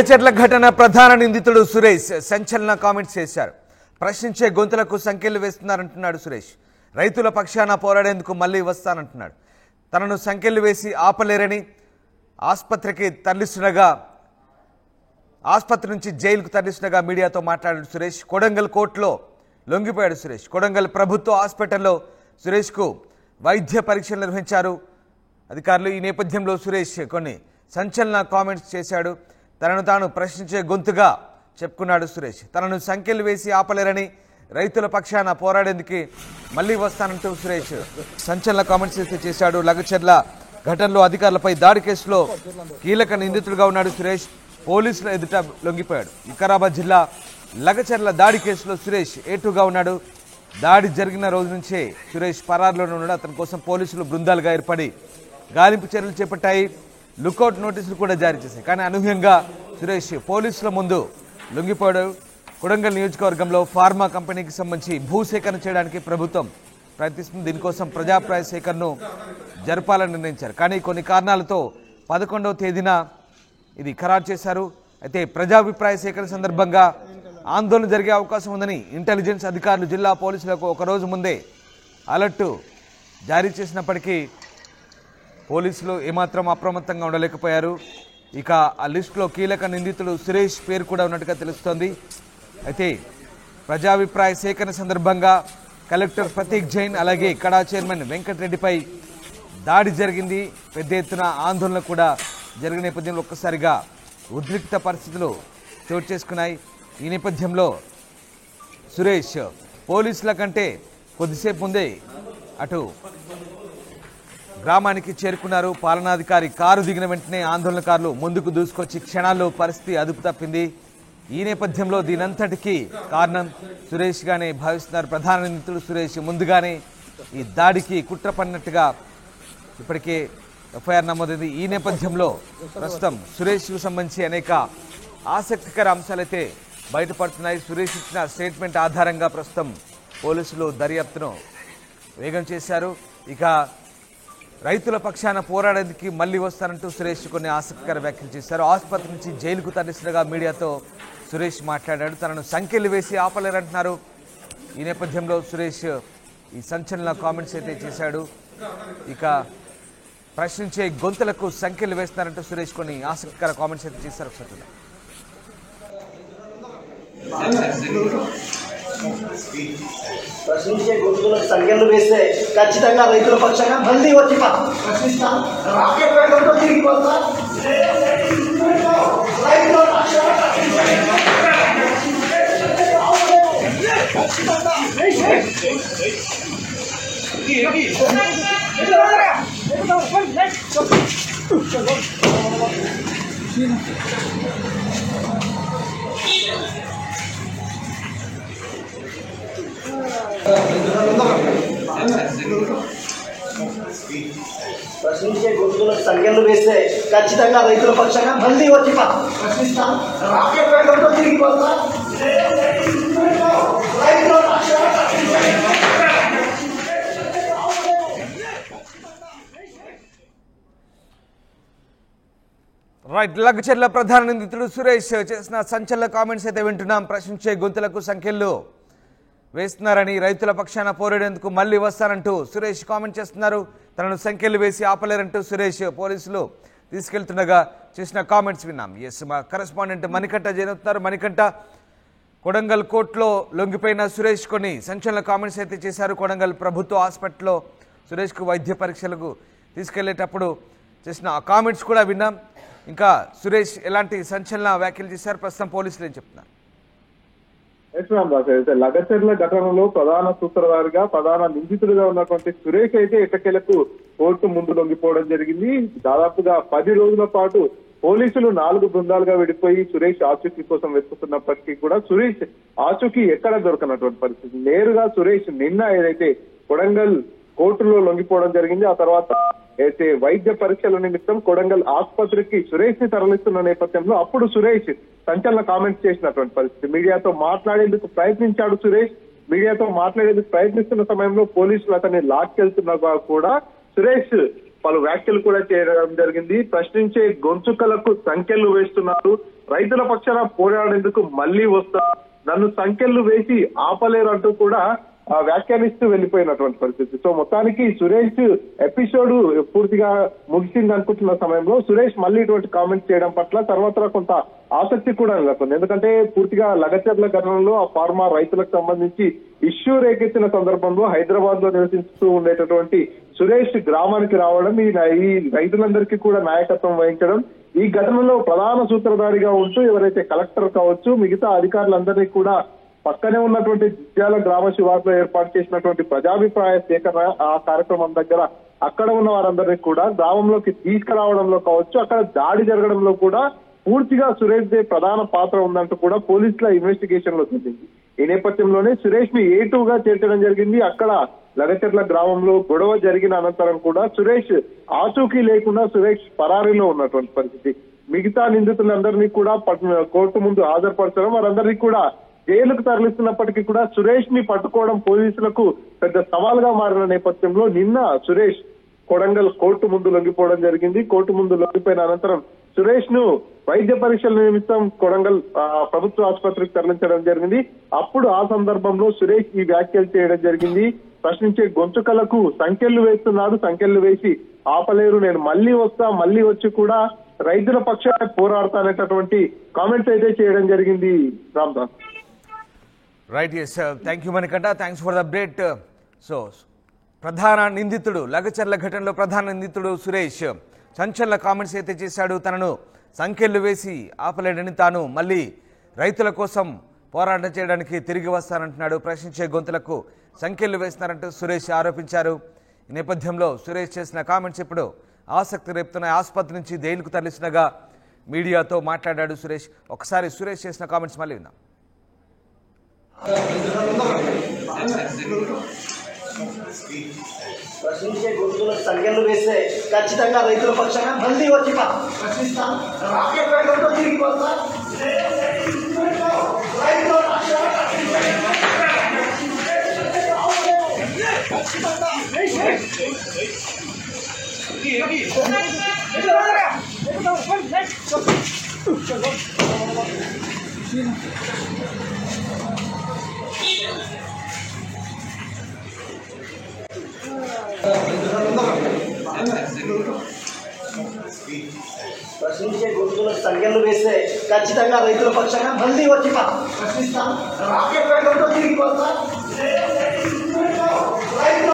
చెట్ల ఘటన ప్రధాన నిందితుడు సురేష్ సంచలన కామెంట్స్ చేశారు. ప్రశ్నించే గొంతులకు సంఖ్యలు వేస్తున్నారంటున్నాడు సురేష్. రైతుల పక్షాన పోరాడేందుకు మళ్లీ వస్తానంటున్నాడు. తనను సంఖ్యలు వేసి ఆపలేరని ఆసుపత్రికి తరలిస్తుండగా ఆసుపత్రి నుంచి జైలుకు తరలిస్తుండగా మీడియాతో మాట్లాడాడు సురేష్. కొడంగల్ కోర్టులో లొంగిపోయాడు సురేష్. కొడంగల్ ప్రభుత్వ హాస్పిటల్లో సురేష్కు వైద్య పరీక్షలు నిర్వహించారు అధికారులు. ఈ నేపథ్యంలో సురేష్ కొన్ని సంచలన కామెంట్స్ చేశాడు. తనను తాను ప్రశ్నించే గొంతుగా చెప్పుకున్నాడు సురేష్. తనను సంఖ్యలు వేసి ఆపలేరని రైతుల పక్షాన పోరాడేందుకు మళ్లీ వస్తానంటూ సురేష్ సంచలన కామెంట్స్ చేశాడు. లగచర్ల ఘటనలో అధికారులపై దాడి కేసులో కీలక నిందితుడిగా ఉన్నాడు సురేష్. పోలీసుల ఎదుట లొంగిపోయాడు. వికారాబాద్ జిల్లా లగచర్ల దాడి కేసులో సురేష్ ఏటుగా ఉన్నాడు. దాడి జరిగిన రోజు నుంచే సురేష్ పరారులోనే ఉన్నాడు. అతని కోసం పోలీసులు బృందాలుగా ఏర్పడి గాలింపు చర్యలు చేపట్టాయి. లుకౌట్ నోటీసులు కూడా జారీ చేశాయి. కానీ అనూహ్యంగా సురేష్ పోలీసుల ముందు లొంగిపోయాడు. కొడంగల్ నియోజకవర్గంలో ఫార్మా కంపెనీకి సంబంధించి భూసేకరణ చేయడానికి ప్రభుత్వం ప్రయత్నిస్తుంది. దీనికోసం ప్రజాభిప్రాయ సేకరణను జరపాలని నిర్ణయించారు. కానీ కొన్ని కారణాలతో 11వ తేదీన ఇది ఖరారు చేశారు. అయితే ప్రజాభిప్రాయ సేకరణ సందర్భంగా ఆందోళన జరిగే అవకాశం ఉందని ఇంటెలిజెన్స్ అధికారులు జిల్లా పోలీసులకు ఒకరోజు ముందే అలర్టు జారీ చేసినప్పటికీ పోలీసులు ఏమాత్రం అప్రమత్తంగా ఉండలేకపోయారు. ఇక ఆ లిస్టులో కీలక నిందితుడు సురేష్ పేరు కూడా ఉన్నట్టుగా తెలుస్తోంది. అయితే ప్రజాభిప్రాయ సేకరణ సందర్భంగా కలెక్టర్ ప్రతీక్ జైన్ అలాగే కడా చైర్మన్ వెంకటరెడ్డిపై దాడి జరిగింది. పెద్ద ఎత్తున ఆందోళన కూడా జరిగిన నేపథ్యంలో ఒక్కసారిగా ఉద్రిక్త పరిస్థితులు చోటు చేసుకున్నాయి. ఈ నేపథ్యంలో సురేష్ పోలీసుల కంటే కొద్దిసేపు ముందే అటు గ్రామానికి చేరుకున్నారు. పాలనాధికారి కారు దిగిన వెంటనే ఆందోళనకారులు ముందుకు దూసుకొచ్చి క్షణాల్లో పరిస్థితి అదుపు తప్పింది. ఈ నేపథ్యంలో దీనంతటికీ కారణం సురేష్ గానే భావిస్తున్నారు. ప్రధాన నిందితుడు సురేష్ ముందుగానే ఈ దాడికి కుట్ర పడినట్టుగా ఇప్పటికే ఎఫ్ఐఆర్ నమోదైంది. ఈ నేపథ్యంలో ప్రస్తుతం సురేష్కు సంబంధించి అనేక ఆసక్తికర అంశాలైతే బయటపడుతున్నాయి. సురేష్ ఇచ్చిన స్టేట్మెంట్ ఆధారంగా ప్రస్తుతం పోలీసులు దర్యాప్తును వేగం చేశారు. ఇక రైతుల పక్షాన పోరాడేందుకు మళ్లీ వస్తానంటూ సురేష్ కొన్ని ఆసక్తికర వ్యాఖ్యలు చేశారు. ఆసుపత్రి నుంచి జైలుకు తరలిస్తుండగా మీడియాతో సురేష్ మాట్లాడాడు. తనను సంఖ్యలు వేసి ఆపలేరంటున్నారు. ఈ నేపథ్యంలో సురేష్ ఈ సంచలన కామెంట్స్ అయితే చేశాడు. ఇక ప్రశ్నించే గొంతులకు సంఖ్యలు వేస్తున్నారంటూ సురేష్ కొన్ని ఆసక్తికర కామెంట్స్ అయితే చేశారు. ఒకసారి ప్రశ్నించే గొంతులకు సంఖ్యలు వేస్తే ఖచ్చితంగా రైతుల పక్షంగా మళ్ళీ వచ్చి ప్రశ్నిస్తాను. రాకెట్ వేగంతో తిరిగి పోతా ప్రశ్నించే గొంతులకు సంఖ్యలు వేస్తే ఖచ్చితంగా రైతుల పక్షంగా మళ్ళీ వచ్చి ప్రశ్నిస్తాను. రాకెట్ వేగంతో తిరిగి పోతా రైట్. లగచర్ల ప్రధాన నిందితుడు సురేష్ చేసిన సంచలన కామెంట్స్ అయితే వింటున్నాం. ప్రశ్నించే గొంతులకు సంఖ్యలు వేస్తున్నారని రైతుల పక్షాన పోరాడేందుకు మళ్లీ వస్తానంటూ సురేష్ కామెంట్ చేస్తున్నారు. తనను సంఖ్యలు వేసి ఆపలేరంటూ సురేష్ పోలీసులు తీసుకెళ్తుండగా చేసిన కామెంట్స్ విన్నాం. ఎస్, మా కరెస్పాండెంట్ మణికంఠ జైనవుతున్నారు. మణికంఠ, కొడంగల్ కోర్టులో లొంగిపోయిన సురేష్ కొన్ని సంచలన కామెంట్స్ అయితే చేశారు. కొడంగల్ ప్రభుత్వ హాస్పిటల్లో సురేష్కు వైద్య పరీక్షలకు తీసుకెళ్లేటప్పుడు చేసిన కామెంట్స్ కూడా విన్నాం. ఇంకా సురేష్ ఎలాంటి సంచలన వ్యాఖ్యలు చేశారు, ప్రస్తుతం పోలీసులు ఏం చెప్తున్నారు? లగచర్ల ఘటనలో ప్రధాన సూత్రధారిగా ప్రధాన నిందితుడిగా ఉన్నటువంటి సురేష్ అయితే ఎట్టకేలకు కోర్టు ముందు లొంగిపోవడం జరిగింది. దాదాపుగా 10 రోజుల పాటు పోలీసులు 4 బృందాలుగా విడిపోయి సురేష్ ఆచూకీ కోసం వెతుకుతున్నప్పటికీ కూడా సురేష్ ఆచూకీ ఎక్కడ దొరకనటువంటి పరిస్థితి. నేరుగా సురేష్ నిన్న ఏదైతే కొడంగల్ కోర్టులో లొంగిపోవడం జరిగింది. ఆ తర్వాత అయితే వైద్య పరీక్షల నిమిత్తం కొడంగల్ ఆసుపత్రికి సురేష్ ని తరలిస్తున్న నేపథ్యంలో అప్పుడు సురేష్ సంచలన కామెంట్స్ చేసినటువంటి పరిస్థితి. మీడియాతో మాట్లాడేందుకు ప్రయత్నించాడు సురేష్. మీడియాతో మాట్లాడేందుకు ప్రయత్నిస్తున్న సమయంలో పోలీసులు అతన్ని లాక్కెళ్తున్నా కూడా సురేష్ పలు వ్యాఖ్యలు కూడా చేయడం జరిగింది. ప్రశ్నించే గొంతుకలకు సంఖ్యలు వేస్తున్నారు, రైతుల పక్షాన పోరాడేందుకు మళ్ళీ వస్తా, నన్ను సంఖ్యలు వేసి ఆపలేరు అంటూ కూడా వ్యాఖ్యానిస్తూ వెళ్ళిపోయినటువంటి పరిస్థితి. సో మొత్తానికి సురేష్ ఎపిసోడ్ పూర్తిగా ముగిసింది అనుకుంటున్న సమయంలో సురేష్ మళ్ళీ ఇటువంటి కామెంట్స్ చేయడం పట్ల సర్వత్రా కొంత ఆసక్తి కూడా నెలకొంది. ఎందుకంటే పూర్తిగా లగచర్ల ఘటనలో ఆ ఫార్మా రైతులకు సంబంధించి ఇష్యూ రేకెత్తిన సందర్భంలో హైదరాబాద్ లో నివసిస్తూ ఉండేటటువంటి సురేష్ గ్రామానికి రావడం, ఈ రైతులందరికీ కూడా నాయకత్వం వహించడం, ఈ ఘటనలో ప్రధాన సూత్రధారిగా ఉంటూ ఎవరైతే కలెక్టర్ కావచ్చు మిగతా అధికారులందరినీ కూడా పక్కనే ఉన్నటువంటి జిద్యాల గ్రామ శివార్లో ఏర్పాటు చేసినటువంటి ప్రజాభిప్రాయ సేకరణ ఆ కార్యక్రమం దగ్గర అక్కడ ఉన్న వారందరినీ కూడా గ్రామంలోకి తీసుకురావడంలో కావచ్చు, అక్కడ దాడి జరగడంలో కూడా పూర్తిగా సురేష్ దే ప్రధాన పాత్ర ఉందంటూ కూడా పోలీసుల ఇన్వెస్టిగేషన్ లో తెలిసింది. ఈ నేపథ్యంలోనే సురేష్ ని A2 గా చేర్చడం జరిగింది. అక్కడ లగచర్ల గ్రామంలో గొడవ జరిగిన అనంతరం కూడా సురేష్ ఆచూకీ లేకుండా సురేష్ పరారీలో ఉన్నటువంటి పరిస్థితి. మిగతా నిందితులందరినీ కూడా కోర్టు ముందు హాజరుపరచడం, వారందరినీ కూడా జైలుకు తరలిస్తున్నప్పటికీ కూడా సురేష్ ని పట్టుకోవడం పోలీసులకు పెద్ద సవాల్గా మారిన నేపథ్యంలో నిన్న సురేష్ కొడంగల్ కోర్టు ముందు లొంగిపోవడం జరిగింది. కోర్టు ముందు లొంగిపోయిన అనంతరం సురేష్ ను వైద్య పరీక్షల నిమిత్తం కొడంగల్ ప్రభుత్వ ఆసుపత్రికి తరలించడం జరిగింది. అప్పుడు ఆ సందర్భంలో సురేష్ ఈ వ్యాఖ్యలు చేయడం జరిగింది. ప్రశ్నించే గొంతుకలకు సంఖ్యలు వేస్తున్నాడు, సంఖ్యలు వేసి ఆపలేరు, నేను మళ్ళీ వస్తా, మళ్ళీ వచ్చి కూడా రైతుల పక్షాన పోరాడతానేటటువంటి కామెంట్స్ అయితే చేయడం జరిగింది. Ramdas. Right, yes, thank you Manikanta, thanks for the update. So ప్రధాన నిందితుడు లగచర్ల ఘటనలో ప్రధాన నిందితుడు సురేష్ సంచలన కామెంట్స్ అయితే చేశాడు. తనను సంఖ్యలు వేసి ఆపలేడని, తాను మళ్ళీ రైతుల కోసం పోరాటం చేయడానికి తిరిగి వస్తానంటున్నాడు, ప్రశ్నించే గొంతులకు సంఖ్యలు వేస్తున్నారంటూ సురేష్ ఆరోపించారు. ఈ నేపథ్యంలో సురేష్ చేసిన కామెంట్స్ ఇప్పుడు ఆసక్తి రేపుతున్నాయి. ఆసుపత్రి నుంచి జైలుకు తరలిసినగా మీడియాతో మాట్లాడాడు సురేష్. ఒకసారి సురేష్ చేసిన కామెంట్స్ మళ్ళీ విన్నాం. ప్రశ్నించే గొంతులకు సంఖ్యలు వేస్తే ఖచ్చితంగా రైతుల పక్షాన మళ్ళీ వచ్చి ప్రశ్నిస్తాను, రాకెట్ వేగంతో తిరిగి వస్తా. ప్రశ్నించే గొంతులకు సంఖ్యలు వేస్తే ఖచ్చితంగా రైతుల పక్షాన మళ్ళీ వచ్చి ప్రశ్నిస్తాను, రాకెట్ వేగంతో తిరిగి వస్తా.